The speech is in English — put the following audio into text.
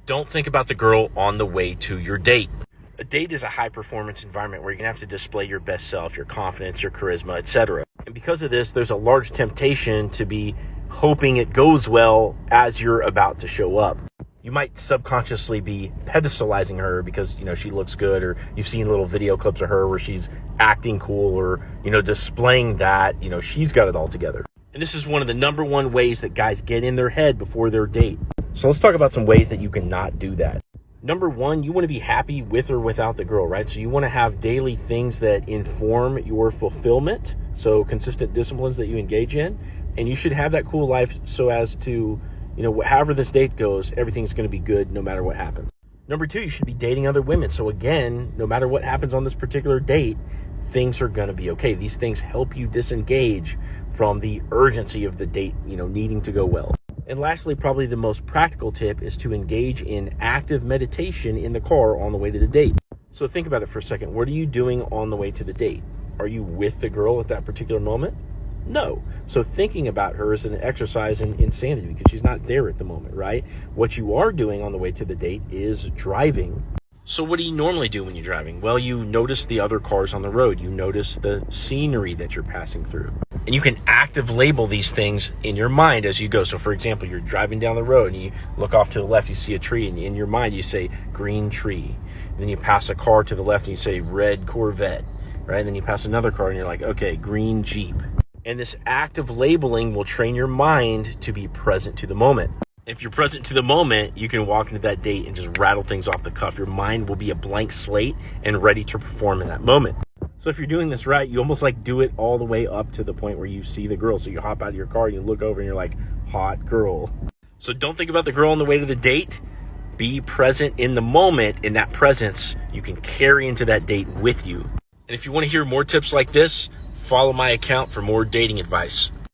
Don't think about the girl on the way to your date. A date is a high performance environment where you're gonna have to display your best self, your confidence, your charisma, etc. And because of this, there's a large temptation to be hoping it goes well as you're about to show up. You might subconsciously be pedestalizing her because, she looks good, or you've seen little video clips of her where she's acting cool, or, displaying that, she's got it all together. And this is one of the number one ways that guys get in their head before their date. So let's talk about some ways that you can not do that. Number one, you want to be happy with or without the girl, right? So you want to have daily things that inform your fulfillment. So consistent disciplines that you engage in. And you should have that cool life so as to, however this date goes, everything's going to be good no matter what happens. Number two, you should be dating other women. So again, no matter what happens on this particular date, things are going to be okay. These things help you disengage from the urgency of the date, needing to go well. And lastly, probably the most practical tip is to engage in active meditation in the car on the way to the date. So think about it for a second. What are you doing on the way to the date? Are you with the girl at that particular moment? No. So thinking about her is an exercise in insanity because she's not there at the moment, right? What you are doing on the way to the date is driving. So what do you normally do when you're driving? Well, you notice the other cars on the road. You notice the scenery that you're passing through. And you can active label these things in your mind as you go. So for example, you're driving down the road and you look off to the left, you see a tree, and in your mind you say green tree. And then you pass a car to the left and you say red Corvette, right? And then you pass another car and you're like, okay, green Jeep. And this active labeling will train your mind to be present to the moment. If you're present to the moment, you can walk into that date and just rattle things off the cuff. Your mind will be a blank slate and ready to perform in that moment. So if you're doing this right, you almost do it all the way up to the point where you see the girl. So you hop out of your car, you look over and you're like, hot girl. So don't think about the girl on the way to the date. Be present in the moment. In that presence, you can carry into that date with you. And if you want to hear more tips like this, follow my account for more dating advice.